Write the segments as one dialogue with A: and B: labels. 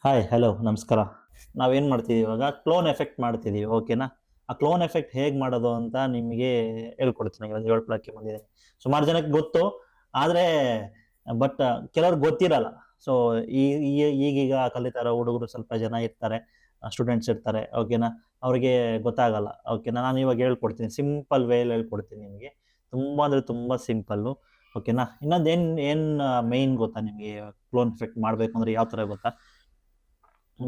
A: Hi hello ನಮಸ್ಕಾರ. ನಾವೇನು ಮಾಡ್ತೀವಿ ಇವಾಗ ಕ್ಲೋನ್ ಎಫೆಕ್ಟ್ ಮಾಡ್ತಿದ್ದೀವಿ, ಓಕೆನಾ? ಆ ಕ್ಲೋನ್ ಎಫೆಕ್ಟ್ ಹೇಗೆ ಮಾಡೋದು ಅಂತ ನಿಮಗೆ ಹೇಳ್ಕೊಡ್ತೀನಿ. ಇವಾಗ ಹೇಳ್ಕೊಳಕ್ಕೆ ಬಂದಿದ್ದೀನಿ. ಸುಮಾರು ಜನಕ್ಕೆ ಗೊತ್ತು, ಆದರೆ ಬಟ್ ಕೆಲವ್ರಿಗೆ ಗೊತ್ತಿರಲ್ಲ. ಸೊ ಈಗೀಗ ಕಲಿತಾರೋ ಹುಡುಗರು ಸ್ವಲ್ಪ ಜನ ಇರ್ತಾರೆ, ಸ್ಟೂಡೆಂಟ್ಸ್ ಇರ್ತಾರೆ, ಓಕೆನಾ? ಅವ್ರಿಗೆ ಗೊತ್ತಾಗಲ್ಲ, ಓಕೆನಾ? ನಾನು ಇವಾಗ ಹೇಳ್ಕೊಡ್ತೀನಿ, ಸಿಂಪಲ್ ವೇಯಲ್ಲಿ ಹೇಳ್ಕೊಡ್ತೀನಿ ನಿಮಗೆ. ತುಂಬ ಅಂದರೆ ತುಂಬ ಸಿಂಪಲ್ಲು, ಓಕೆನಾ? ಇನ್ನೊಂದು ಏನು ಮೇಯ್ನ್ ಗೊತ್ತಾ ನಿಮಗೆ? ಕ್ಲೋನ್ ಎಫೆಕ್ಟ್ ಮಾಡಬೇಕು ಅಂದರೆ ಯಾವ ಥರ ಗೊತ್ತಾ?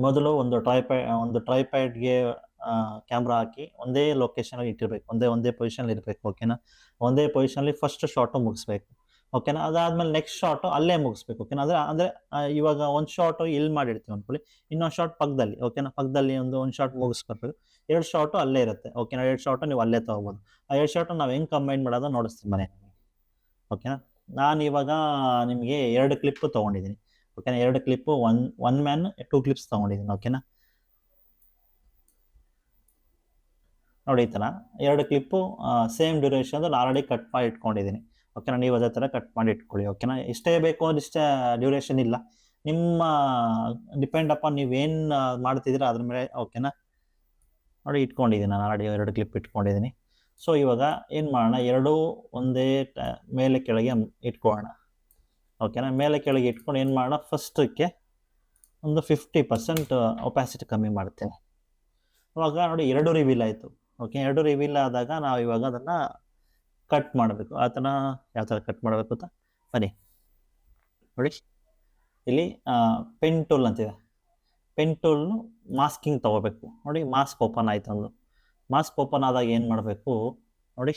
A: ಮೊದಲು ಒಂದು ಟ್ರೈಪ್ಯಾಡ್ಗೆ ಕ್ಯಾಮ್ರಾ ಹಾಕಿ ಒಂದೇ ಲೊಕೇಶನಲ್ಲಿ ಇಟ್ಟಿರ್ಬೇಕು, ಒಂದೇ ಒಂದೇ ಪೊಸಿಷನಲ್ಲಿ ಇರಬೇಕು, ಓಕೆನಾ? ಒಂದೇ ಪೊಸಿಷನಲ್ಲಿ ಫಸ್ಟ್ ಶಾಟು ಮುಗಿಸ್ಬೇಕು, ಓಕೆನಾ? ಅದಾದ್ಮೇಲೆ ನೆಕ್ಸ್ಟ್ ಶಾಟು ಅಲ್ಲೇ ಮುಗಿಸ್ಬೇಕು, ಓಕೆನಾ? ಅಂದರೆ ಇವಾಗ ಒಂದು ಶಾಟು ಇಲ್ಲಿ ಮಾಡಿರ್ತೀವಿ ಅಂದ್ಕೊಳ್ಳಿ, ಇನ್ನೊಂದು ಶಾಟ್ ಪಕ್ಕದಲ್ಲಿ, ಓಕೆನಾ? ಪಕ್ಕದಲ್ಲಿ ಒಂದು ಶಾಟ್ ಮುಗಿಸ್ಕೊಳ್ಬೇಕು, ಎರಡು ಶಾಟು ಅಲ್ಲೇ ಇರುತ್ತೆ, ಓಕೆನಾ? ಎರಡು ಶಾಟು ನೀವು ಅಲ್ಲೇ ತೊಗೋಬೋದು. ಆ ಎರಡು ಶಾಟು ನಾವು ಹೆಂಗೆ ಕಂಬೈನ್ ಮಾಡೋದು ನೋಡಿಸ್ತೀನಿ ಮನೆ, ಓಕೆನಾ? ನಾನು ಇವಾಗ ನಿಮಗೆ ಎರಡು ಕ್ಲಿಪ್ಪು ತೊಗೊಂಡಿದ್ದೀನಿ, ಓಕೆನಾ? ಎರಡು ಕ್ಲಿಪ್ಪು, ಒನ್ ಮ್ಯಾನ್ 2 ಕ್ಲಿಪ್ಸ್ ತೊಗೊಂಡಿದ್ದೀನಿ, ಓಕೆನಾ? ನೋಡಿ, ಈ ಥರ ಎರಡು ಕ್ಲಿಪ್ಪು ಸೇಮ್ ಡ್ಯೂರೇಷನ್ ನಾನು ಆಲ್ರೆಡಿ ಕಟ್ ಮಾಡಿ ಇಟ್ಕೊಂಡಿದ್ದೀನಿ, ಓಕೆನಾ? ನೀವು ಅದೇ ಥರ ಕಟ್ ಮಾಡಿ ಇಟ್ಕೊಳ್ಳಿ, ಓಕೆನಾ? ಇಷ್ಟೇ ಬೇಕು ಅಂದ್ರೆ ಇಷ್ಟೇ ಡ್ಯೂರೇಷನ್ ಇಲ್ಲ, ನಿಮ್ಮ ಡಿಪೆಂಡ್ ಅಪಾನ್ ನೀವೇನು ಮಾಡ್ತಿದ್ದೀರಾ ಅದ್ರ ಮೇಲೆ, ಓಕೆನಾ? ನೋಡಿ, ಇಟ್ಕೊಂಡಿದ್ದೀನಿ ನಾನು ಆಲ್ರೆಡಿ ಎರಡು ಕ್ಲಿಪ್ ಇಟ್ಕೊಂಡಿದ್ದೀನಿ. ಸೊ ಇವಾಗ ಏನು ಮಾಡೋಣ, ಎರಡೂ ಒಂದೇ ಮೇಲೆ ಕೆಳಗೆ ಇಟ್ಕೊಳ್ಳೋಣ, ಓಕೆನಾ? ಮೇಲೆ ಕೆಳಗೆ ಇಟ್ಕೊಂಡು ಏನು ಮಾಡೋಣ, ಫಸ್ಟಕ್ಕೆ ಒಂದು 50% ಒಪ್ಯಾಸಿಟಿ ಕಮ್ಮಿ ಮಾಡ್ತೀನಿ. ಇವಾಗ ನೋಡಿ, ಎರಡು ರಿವೀಲ್ ಆಯಿತು, ಓಕೆ? ಎರಡು ರಿವೀಲ್ ಆದಾಗ ನಾವು ಇವಾಗ ಅದನ್ನು ಕಟ್ ಮಾಡಬೇಕು. ಆ ಥರ ಯಾವ ಥರ ಕಟ್ ಮಾಡಬೇಕು ಅಂತ ಬನ್ನಿ ನೋಡಿ. ಇಲ್ಲಿ ಪೆನ್ ಟೂಲ್ ಅಂತಿದೆ, ಪೆನ್ ಟೂಲ್ನು ಮಾಸ್ಕಿಂಗ್ ತೊಗೋಬೇಕು. ನೋಡಿ, ಮಾಸ್ಕ್ ಓಪನ್ ಆಯಿತು. ಒಂದು ಮಾಸ್ಕ್ ಓಪನ್ ಆದಾಗ ಏನು ಮಾಡಬೇಕು ನೋಡಿ,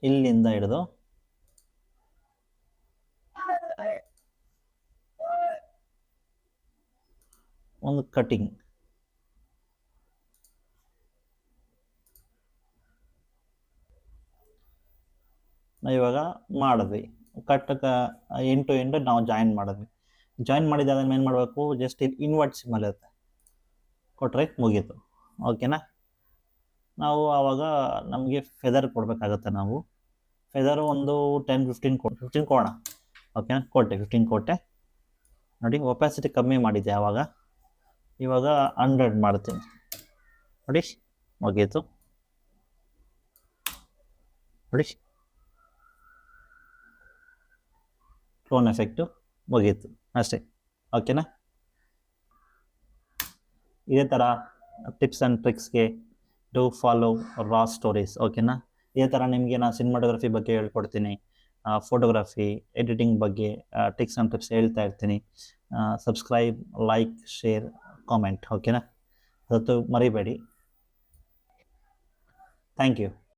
A: ಇಲ್ಲಿಂದ ಹಿಡಿದು ಒಂದು ಕಟಿಂಗ್, ನಾವು ಇವಾಗ ಮಾಡಿದ್ವಿ ಕಟ್, ಎಂಟು ನಾವು ಜಾಯಿನ್ ಮಾಡಿದ್ವಿ. ಜಾಯಿನ್ ಮಾಡಿದಾಗ ಏನು ಮಾಡಬೇಕು, ಜಸ್ಟ್ ಇಲ್ಲಿ ಇನ್ವರ್ಟ್ ಸಿಂಬಲ್ ಇರುತ್ತೆ, ಕೊಟ್ಟರೆ ಮುಗೀತು, ಓಕೆನಾ? ನಾವು ಆವಾಗ ನಮಗೆ ಫೆದರ್ ಕೊಡಬೇಕಾಗತ್ತೆ. ನಾವು ಫೆದರು ಒಂದು 10-15 ಕೊಡೋಣ, ಓಕೆನಾ? ಕೊಟ್ಟೆ 15 ಕೊಟ್ಟೆ. ನೋಡಿ, ಒಪ್ಯಾಸಿಟಿ ಕಮ್ಮಿ ಮಾಡಿದ್ದೆ ಆವಾಗ. ಇವಾಗ 100 ಮಾಡ್ತೀನಿ, ನೋಡಿ ಮುಗೀತು. ನೋಡಿ, ಕ್ಲೋನ್ ಎಫೆಕ್ಟು ಮುಗೀತು ಅಷ್ಟೇ, ಓಕೆನಾ? ಇದೇ ಥರ ಟಿಪ್ಸ್ ಆ್ಯಂಡ್ ಟ್ರಿಕ್ಸ್ಗೆ ಡೂ ಫಾಲೋ ರಾ ಸ್ಟೋರೀಸ್, ಓಕೆನಾ? ಇದೇ ಥರ ನಿಮಗೆ ನಾನು ಸಿನಿಮಾಟೋಗ್ರಫಿ ಬಗ್ಗೆ ಹೇಳ್ಕೊಡ್ತೀನಿ, ಫೋಟೋಗ್ರಫಿ ಎಡಿಟಿಂಗ್ ಬಗ್ಗೆ ಟಿಪ್ಸ್ ಆ್ಯಂಡ್ ಟಿಪ್ಸ್ ಹೇಳ್ತಾ ಇರ್ತೀನಿ. ಸಬ್ಸ್ಕ್ರೈಬ್, ಲೈಕ್, ಶೇರ್, ಕಾಮೆಂಟ್, ಓಕೆನಾ? ಅದತ್ತು ಮರಿಬೇಡಿ. Thank you.